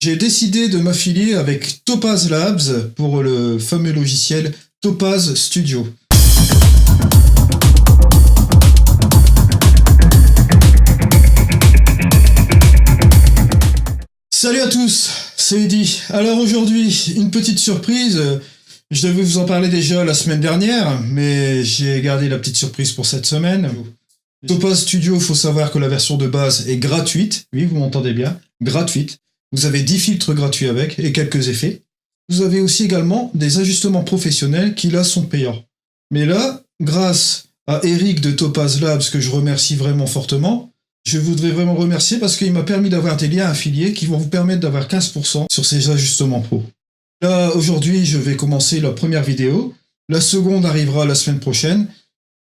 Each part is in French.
J'ai décidé de m'affilier avec Topaz Labs pour le fameux logiciel Topaz Studio. Salut à tous, c'est Eddy. Alors aujourd'hui, une petite surprise. Je devais vous en parler déjà la semaine dernière, mais j'ai gardé la petite surprise pour cette semaine. Topaz Studio, il faut savoir que la version de base est gratuite. Oui, vous m'entendez bien, gratuite. Vous avez 10 filtres gratuits avec et quelques effets. Vous avez aussi également des ajustements professionnels qui là sont payants. Mais là, grâce à Eric de Topaz Labs, que je remercie vraiment fortement, je voudrais vraiment remercier parce qu'il m'a permis d'avoir des liens affiliés qui vont vous permettre d'avoir 15% sur ces ajustements pro. Là, aujourd'hui, je vais commencer la première vidéo. La seconde arrivera la semaine prochaine.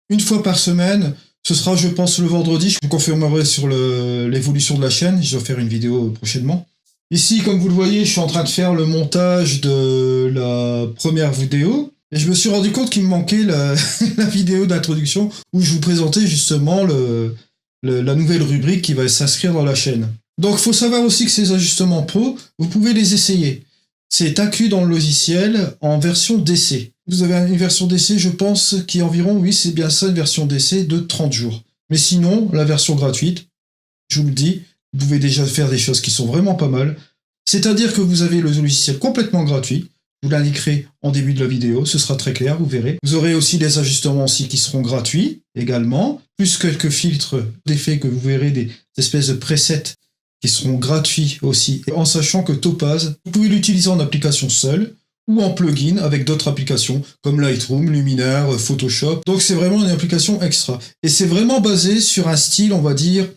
Une fois par semaine, ce sera, je pense, le vendredi. Je vous confirmerai sur l'évolution de la chaîne. Je vais faire une vidéo prochainement. Ici, comme vous le voyez, je suis en train de faire le montage de la première vidéo. Et je me suis rendu compte qu'il me manquait la vidéo d'introduction où je vous présentais justement la nouvelle rubrique qui va s'inscrire dans la chaîne. Donc, il faut savoir aussi que ces ajustements pro, vous pouvez les essayer. C'est inclus dans le logiciel en version d'essai. Vous avez une version d'essai, je pense, qui est environ, oui, c'est bien ça, une version d'essai de 30 jours. Mais sinon, la version gratuite, je vous le dis, vous pouvez déjà faire des choses qui sont vraiment pas mal. C'est-à-dire que vous avez le logiciel complètement gratuit. Je vous l'indiquerai en début de la vidéo, ce sera très clair, vous verrez. Vous aurez aussi des ajustements aussi qui seront gratuits également, plus quelques filtres d'effets que vous verrez, des espèces de presets qui seront gratuits aussi, en sachant que Topaz, vous pouvez l'utiliser en application seule ou en plugin avec d'autres applications comme Lightroom, Luminar, Photoshop. Donc c'est vraiment une application extra. Et c'est vraiment basé sur un style, on va dire,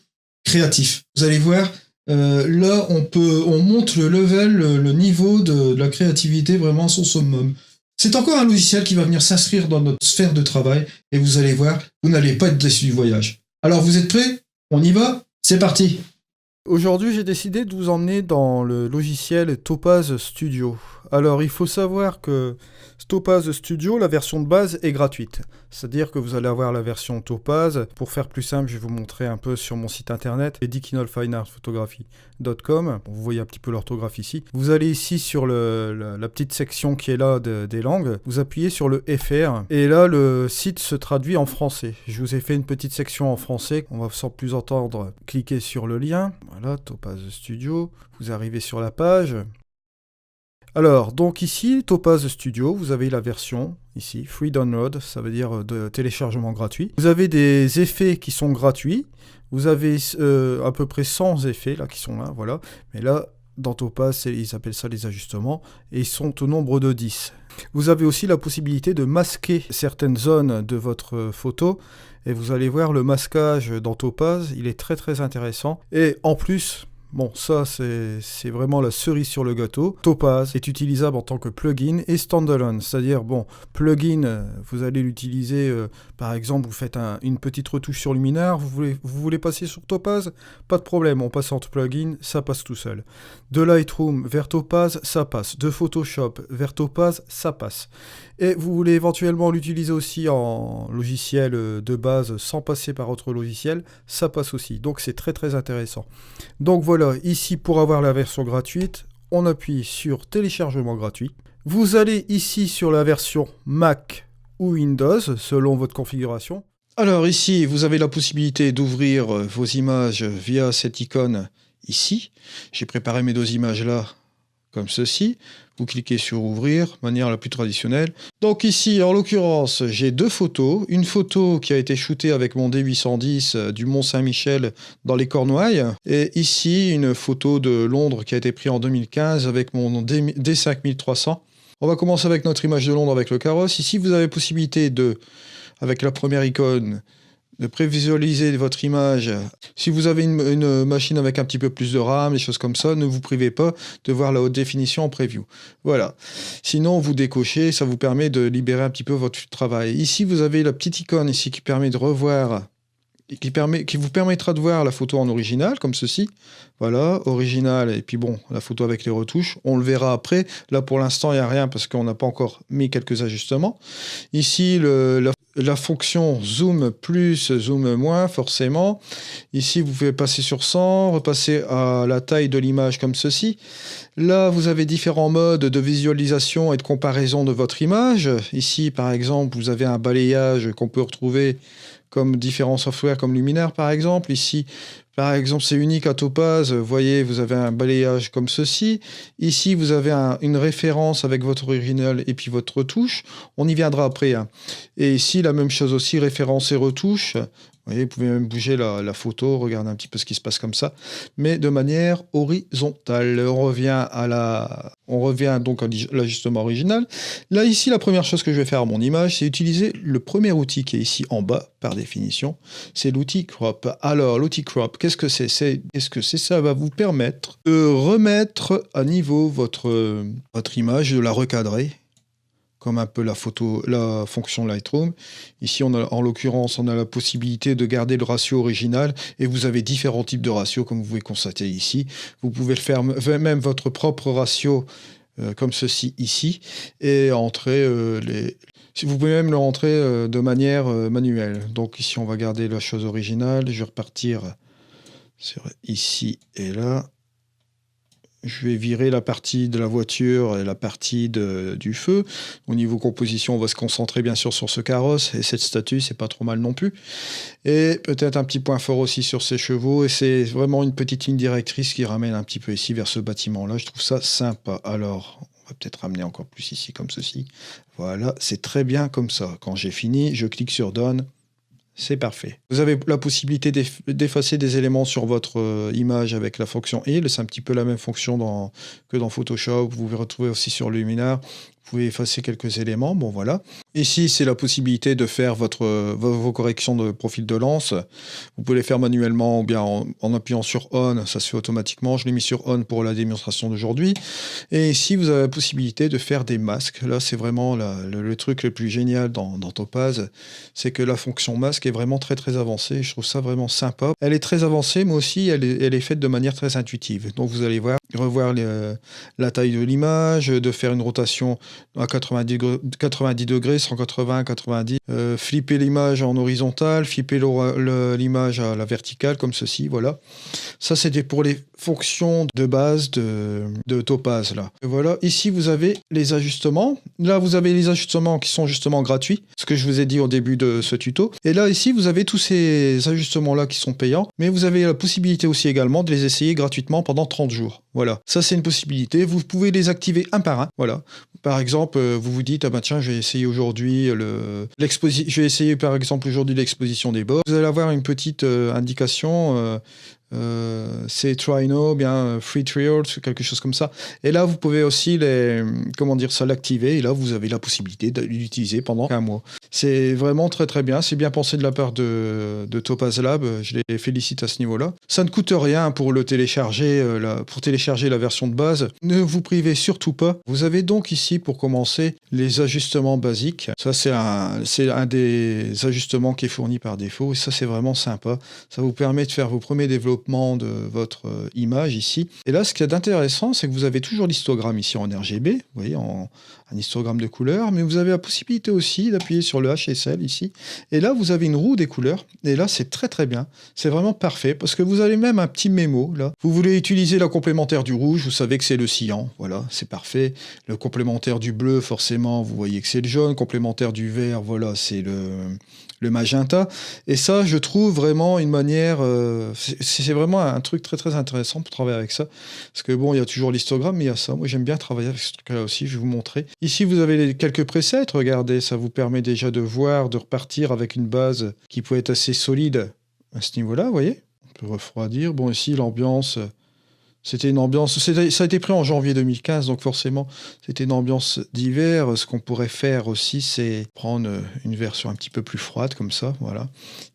créatif. Vous allez voir, là on monte le level, le niveau de la créativité vraiment à son summum. C'est encore un logiciel qui va venir s'inscrire dans notre sphère de travail et vous allez voir, vous n'allez pas être déçus du voyage. Alors vous êtes prêts? On y va? C'est parti! Aujourd'hui, j'ai décidé de vous emmener dans le logiciel Topaz Studio. Alors, il faut savoir que Topaz Studio, la version de base est gratuite. C'est-à-dire que vous allez avoir la version Topaz. Pour faire plus simple, je vais vous montrer un peu sur mon site internet, edikinolfineartphotography.com. Vous voyez un petit peu l'orthographe ici. Vous allez ici sur la petite section qui est là des langues. Vous appuyez sur le FR. Et là, le site se traduit en français. Je vous ai fait une petite section en français. On va sans plus entendre cliquer sur le lien. Voilà, Topaz Studio. Vous arrivez sur la page. Alors, donc ici, Topaz Studio, vous avez la version, ici, Free Download, ça veut dire de téléchargement gratuit. Vous avez des effets qui sont gratuits. Vous avez à peu près 100 effets là qui sont là, voilà. Mais là, dans Topaz, ils appellent ça les ajustements, et ils sont au nombre de 10. Vous avez aussi la possibilité de masquer certaines zones de votre photo, et vous allez voir le masquage dans Topaz, il est très très intéressant. Et en plus... Bon, ça, c'est vraiment la cerise sur le gâteau. Topaz est utilisable en tant que plugin et standalone. C'est-à-dire, bon, plugin, vous allez l'utiliser, par exemple, vous faites une petite retouche sur Luminar, vous voulez passer sur Topaz, pas de problème, on passe entre plugin, ça passe tout seul. De Lightroom vers Topaz, ça passe. De Photoshop vers Topaz, ça passe. Et vous voulez éventuellement l'utiliser aussi en logiciel de base sans passer par autre logiciel, ça passe aussi. Donc c'est très très intéressant. Donc voilà, ici pour avoir la version gratuite, on appuie sur téléchargement gratuit. Vous allez ici sur la version Mac ou Windows selon votre configuration. Alors ici, vous avez la possibilité d'ouvrir vos images via cette icône ici. J'ai préparé mes deux images là comme ceci. Vous cliquez sur ouvrir, de manière la plus traditionnelle. Donc ici, en l'occurrence, j'ai deux photos. Une photo qui a été shootée avec mon D810 du Mont Saint-Michel dans les Cornouailles. Et ici, une photo de Londres qui a été prise en 2015 avec mon D5300. On va commencer avec notre image de Londres avec le carrosse. Ici, vous avez possibilité de, avec la première icône, de prévisualiser votre image. Si vous avez une machine avec un petit peu plus de RAM, des choses comme ça, ne vous privez pas de voir la haute définition en preview. Voilà. Sinon, vous décochez, ça vous permet de libérer un petit peu votre travail. Ici, vous avez la petite icône ici qui permet de revoir qui vous permettra de voir la photo en original, comme ceci. Voilà, original, et puis bon, la photo avec les retouches. On le verra après. Là, pour l'instant, il n'y a rien parce qu'on n'a pas encore mis quelques ajustements. Ici, la fonction zoom plus, zoom moins, forcément. Ici, vous pouvez passer sur 100, repasser à la taille de l'image comme ceci. Là, vous avez différents modes de visualisation et de comparaison de votre image. Ici, par exemple, vous avez un balayage qu'on peut retrouver comme différents softwares comme Luminaire, par exemple. Ici, par exemple, c'est unique à Topaz. Vous voyez, vous avez un balayage comme ceci. Ici, vous avez une référence avec votre original et puis votre retouche. On y viendra après. Hein. Et ici, la même chose aussi, référence et retouche. Vous voyez, vous pouvez même bouger la photo, regarder un petit peu ce qui se passe comme ça, mais de manière horizontale. On revient donc à l'ajustement original. Là, ici, la première chose que je vais faire à mon image, c'est utiliser le premier outil qui est ici en bas, par définition. C'est l'outil Crop. Alors, l'outil Crop, qu'est-ce que c'est? Ça va vous permettre de remettre à niveau votre image, de la recadrer, comme un peu la fonction Lightroom. Ici, en l'occurrence, on a la possibilité de garder le ratio original et vous avez différents types de ratios, comme vous pouvez constater ici. Vous pouvez le faire même votre propre ratio, comme ceci ici, et entrer vous pouvez même le rentrer de manière manuelle. Donc ici, on va garder la chose originale. Je vais repartir sur ici et là. Je vais virer la partie de la voiture et la partie du feu. Au niveau composition, on va se concentrer bien sûr sur ce carrosse et cette statue, c'est pas trop mal non plus. Et peut-être un petit point fort aussi sur ces chevaux. Et c'est vraiment une petite ligne directrice qui ramène un petit peu ici vers ce bâtiment-là. Je trouve ça sympa. Alors, on va peut-être ramener encore plus ici comme ceci. Voilà, c'est très bien comme ça. Quand j'ai fini, je clique sur Done. C'est parfait. Vous avez la possibilité d'effacer des éléments sur votre image avec la fonction Heal. C'est un petit peu la même fonction que dans Photoshop. Vous pouvez retrouver aussi sur Luminar. Vous pouvez effacer quelques éléments. Bon, voilà. Ici, c'est la possibilité de faire vos corrections de profil de lens. Vous pouvez les faire manuellement ou bien en appuyant sur On. Ça se fait automatiquement. Je l'ai mis sur On pour la démonstration d'aujourd'hui. Et ici, vous avez la possibilité de faire des masques. Là, c'est vraiment le truc le plus génial dans Topaz. C'est que la fonction masque est vraiment très, très avancée. Je trouve ça vraiment sympa. Elle est très avancée, mais aussi, elle est faite de manière très intuitive. Donc, vous allez revoir la taille de l'image, de faire une rotation à 90 degrés, 180, 90, flipper l'image en horizontal, flipper l'image à la verticale, comme ceci, voilà. Ça, c'était pour les fonctions de base de Topaz, là. Et voilà, ici, vous avez les ajustements. Là, vous avez les ajustements qui sont justement gratuits, ce que je vous ai dit au début de ce tuto. Et là, ici, vous avez tous ces ajustements-là qui sont payants, mais vous avez la possibilité aussi également de les essayer gratuitement pendant 30 jours. Voilà, ça c'est une possibilité. Vous pouvez les activer un par un. Voilà. Par exemple, vous vous dites, ah bah tiens, je vais essayer aujourd'hui l'exposition des bords. Vous allez avoir une petite indication. C'est try now, bien free trial, quelque chose comme ça. Et là, vous pouvez aussi l'activer. Et là, vous avez la possibilité de l'utiliser pendant un mois. C'est vraiment très très bien. C'est bien pensé de la part de Topaz Lab. Je les félicite à ce niveau-là. Ça ne coûte rien pour le télécharger, pour télécharger la version de base. Ne vous privez surtout pas. Vous avez donc ici, pour commencer, les ajustements basiques. Ça, c'est un des ajustements qui est fourni par défaut. Et ça, c'est vraiment sympa. Ça vous permet de faire vos premiers développements de votre image ici. Et là, ce qui est intéressant, c'est que vous avez toujours l'histogramme ici en RGB, vous voyez, un histogramme de couleurs, mais vous avez la possibilité aussi d'appuyer sur le HSL ici. Et là, vous avez une roue des couleurs. Et là, c'est très très bien. C'est vraiment parfait parce que vous avez même un petit mémo là. Vous voulez utiliser la complémentaire du rouge, vous savez que c'est le cyan. Voilà, c'est parfait. Le complémentaire du bleu, forcément, vous voyez que c'est le jaune. Complémentaire du vert, voilà, c'est le magenta. Et ça, je trouve vraiment une manière... c'est vraiment un truc très très intéressant pour travailler avec ça. Parce que bon, il y a toujours l'histogramme, mais il y a ça. Moi, j'aime bien travailler avec ce truc-là aussi. Je vais vous montrer. Ici, vous avez quelques presets. Regardez, ça vous permet déjà de repartir avec une base qui peut être assez solide à ce niveau-là, vous voyez. On peut refroidir. Bon, ici, l'ambiance... C'était une ambiance... Ça a été pris en janvier 2015, donc forcément, c'était une ambiance d'hiver. Ce qu'on pourrait faire aussi, c'est prendre une version un petit peu plus froide, comme ça, voilà.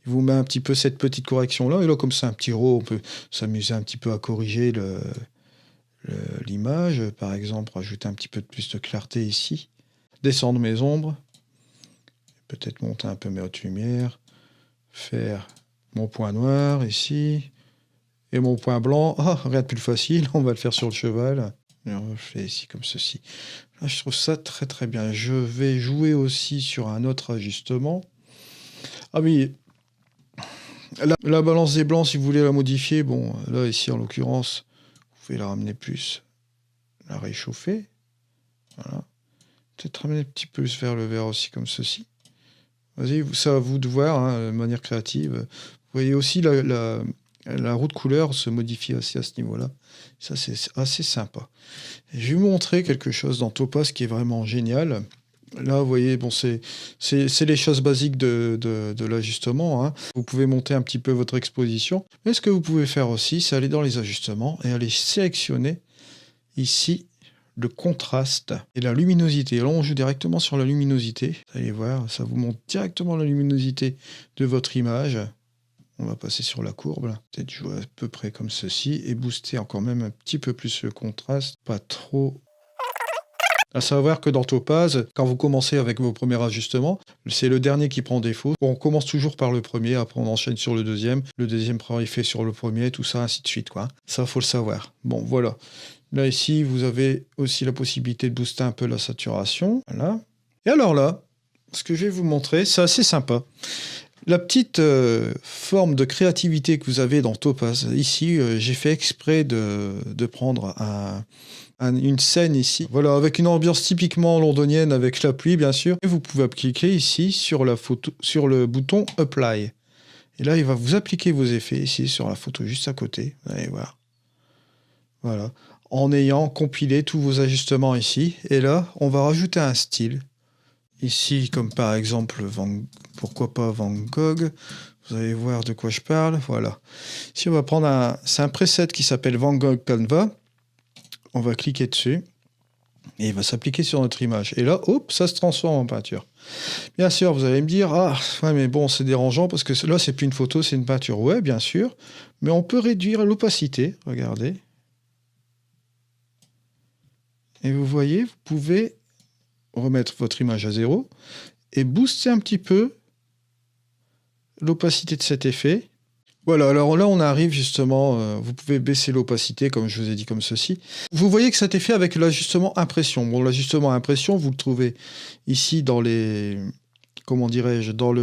Il vous met un petit peu cette petite correction-là, et là, comme c'est un petit RAW, on peut s'amuser un petit peu à corriger l'image. Par exemple, rajouter un petit peu plus de clarté ici. Descendre mes ombres. Peut-être monter un peu mes hautes lumières. Faire Mon point noir ici. Et mon point blanc. Ah, rien de plus facile, on va le faire sur le cheval. Alors, je fais ici comme ceci. Là, je trouve ça très très bien. Je vais jouer aussi sur un autre ajustement. Ah oui, la balance des blancs, si vous voulez la modifier, bon, là ici en l'occurrence, vous pouvez la ramener plus, la réchauffer. Voilà. Peut-être ramener un petit peu vers le vert aussi comme ceci. Vas-y, ça à vous de voir, hein, de manière créative. Vous voyez aussi la roue de couleur se modifie aussi à ce niveau-là. Ça, c'est assez sympa. Et je vais vous montrer quelque chose dans Topaz qui est vraiment génial. Là, vous voyez, bon, c'est les choses basiques de l'ajustement, hein. Vous pouvez monter un petit peu votre exposition. Mais ce que vous pouvez faire aussi, c'est aller dans les ajustements et aller sélectionner ici le contraste et la luminosité. Là, on joue directement sur la luminosité. Vous allez voir, ça vous montre directement la luminosité de votre image. On va passer sur la courbe, là. Peut-être jouer à peu près comme ceci et booster encore même un petit peu plus le contraste. Pas trop. À savoir que dans Topaz, quand vous commencez avec vos premiers ajustements, c'est le dernier qui prend défaut. On commence toujours par le premier, après on enchaîne sur le deuxième prend effet sur le premier, tout ça, ainsi de suite, quoi. Ça, faut le savoir. Bon, voilà. Là, ici, vous avez aussi la possibilité de booster un peu la saturation. Voilà. Et alors là, ce que je vais vous montrer, c'est assez sympa. La petite forme de créativité que vous avez dans Topaz, ici, j'ai fait exprès de prendre une scène ici. Voilà, avec une ambiance typiquement londonienne, avec la pluie, bien sûr. Et vous pouvez cliquer ici sur la photo, sur le bouton Apply. Et là, il va vous appliquer vos effets ici sur la photo juste à côté. Vous allez voir. Voilà. En ayant compilé tous vos ajustements ici. Et là, on va rajouter un style. Ici, comme par exemple, pourquoi pas Van Gogh. Vous allez voir de quoi je parle. Voilà. Ici, on va prendre c'est un preset qui s'appelle Van Gogh Canva. On va cliquer dessus. Et il va s'appliquer sur notre image. Et là, hop, ça se transforme en peinture. Bien sûr, vous allez me dire, ah, ouais, mais bon, c'est dérangeant parce que là, c'est plus une photo, c'est une peinture. Ouais, bien sûr. Mais on peut réduire l'opacité. Regardez. Et vous voyez, vous pouvez remettre votre image à 0 et booster un petit peu l'opacité de cet effet. Voilà, alors là on arrive justement, vous pouvez baisser l'opacité comme je vous ai dit comme ceci. Vous voyez que cet effet avec l'ajustement impression. Bon, l'ajustement impression, vous le trouvez ici dans les... Comment dirais-je, vous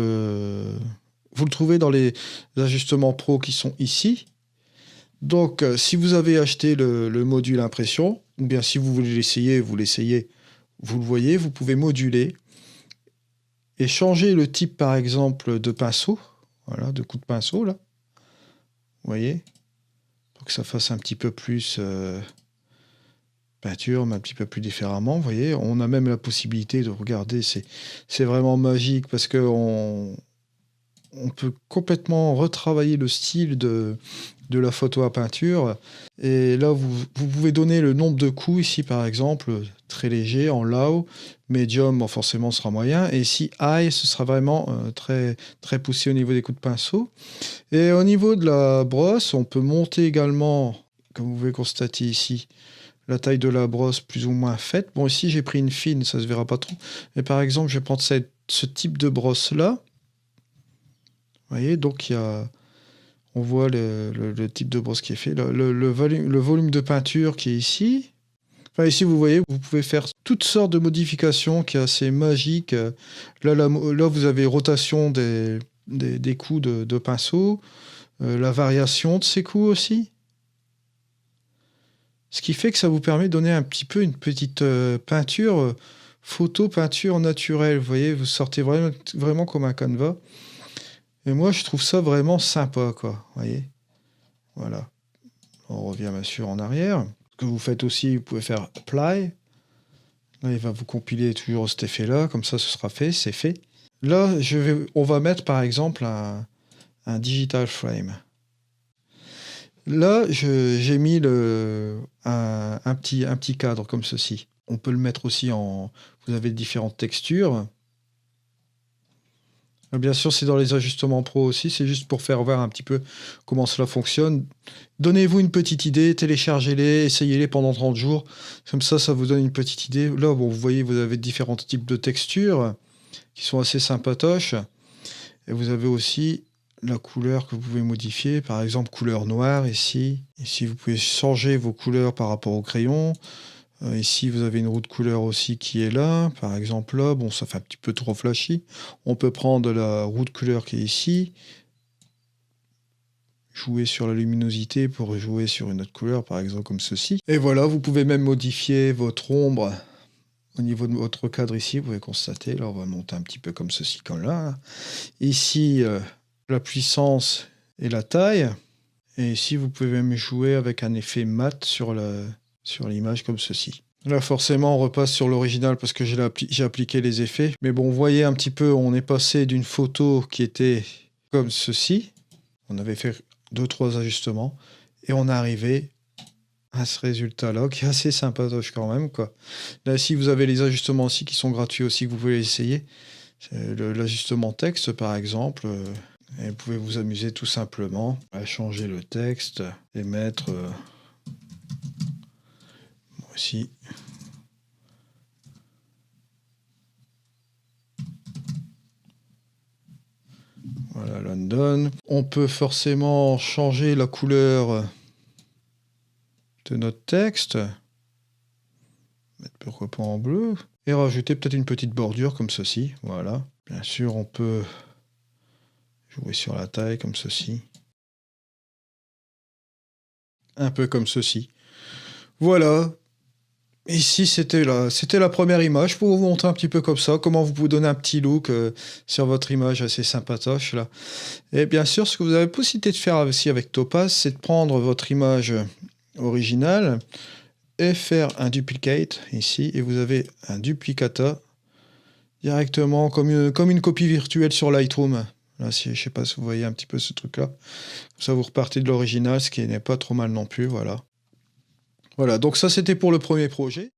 le trouvez dans les ajustements pro qui sont ici. Donc si vous avez acheté le module impression, ou bien si vous voulez l'essayer, vous l'essayez, vous le voyez, vous pouvez moduler et changer le type, par exemple, de pinceau. Voilà, de coup de pinceau, là. Vous voyez? Pour que ça fasse un petit peu plus peinture, mais un petit peu plus différemment. Vous voyez? On a même la possibilité de regarder. C'est vraiment magique parce qu'on peut complètement retravailler le style de la photo à peinture. Et là, vous pouvez donner le nombre de coups, ici par exemple, très léger, en low, medium, bon, forcément ce sera moyen, et ici high, ce sera vraiment très, très poussé au niveau des coups de pinceau. Et au niveau de la brosse, on peut monter également, comme vous pouvez constater ici, la taille de la brosse plus ou moins faite. Bon, ici j'ai pris une fine, ça se verra pas trop, mais par exemple, je vais prendre ce type de brosse-là. Vous voyez, donc on voit le type de brosse qui est fait, le volume de peinture qui est ici. Enfin, ici, vous voyez, vous pouvez faire toutes sortes de modifications qui est assez magique. Là, vous avez rotation des coups de pinceau, la variation de ces coups aussi. Ce qui fait que ça vous permet de donner un petit peu une petite peinture, photo-peinture naturelle. Vous voyez, vous sortez vraiment comme un canevas. Et moi, je trouve ça vraiment sympa, quoi. Vous voyez? Voilà. On revient bien sûr en arrière. Ce que vous faites aussi, vous pouvez faire Apply. Là, il va vous compiler toujours cet effet-là. Comme ça, ce sera fait, c'est fait. Là, on va mettre par exemple un digital frame. Là, j'ai mis un petit cadre comme ceci. On peut le mettre aussi vous avez différentes textures. Bien sûr, c'est dans les ajustements pro aussi, c'est juste pour faire voir un petit peu comment cela fonctionne. Donnez-vous une petite idée, téléchargez-les, essayez-les pendant 30 jours. Comme ça vous donne une petite idée. Là, bon, vous voyez, vous avez différents types de textures qui sont assez sympatoches. Et vous avez aussi la couleur que vous pouvez modifier. Par exemple, couleur noire ici. Ici, vous pouvez changer vos couleurs par rapport au crayon. Ici, vous avez une roue de couleur aussi qui est là. Par exemple, là, bon, ça fait un petit peu trop flashy. On peut prendre la roue de couleur qui est ici. Jouer sur la luminosité pour jouer sur une autre couleur, par exemple comme ceci. Et voilà, vous pouvez même modifier votre ombre au niveau de votre cadre ici. Vous pouvez constater, là, on va monter un petit peu comme ceci, comme là. Ici, la puissance et la taille. Et ici, vous pouvez même jouer avec un effet mat sur l'image comme ceci. Là, forcément, on repasse sur l'original parce que j'ai appliqué les effets. Mais bon, vous voyez un petit peu, on est passé d'une photo qui était comme ceci. On avait fait 2-3 ajustements. Et on est arrivé à ce résultat-là, qui est assez sympatoche quand même, quoi. Là, ici, vous avez les ajustements aussi qui sont gratuits aussi, que vous pouvez essayer. L'ajustement texte, par exemple. Et vous pouvez vous amuser tout simplement à changer le texte et mettre... Ici. Voilà, London. On peut forcément changer la couleur de notre texte. Mettre pourquoi pas en bleu. Et rajouter peut-être une petite bordure comme ceci. Voilà. Bien sûr, on peut jouer sur la taille comme ceci. Un peu comme ceci. Voilà. Ici, c'était la première image pour vous montrer un petit peu comme ça, comment vous pouvez donner un petit look sur votre image assez sympatoche là. Et bien sûr, ce que vous avez possibilité de faire aussi avec Topaz, c'est de prendre votre image originale et faire un duplicate ici, et vous avez un duplicata directement comme une copie virtuelle sur Lightroom. Là, je ne sais pas si vous voyez un petit peu ce truc-là. Comme ça, vous repartez de l'original, ce qui n'est pas trop mal non plus, voilà. Voilà, donc ça c'était pour le premier projet.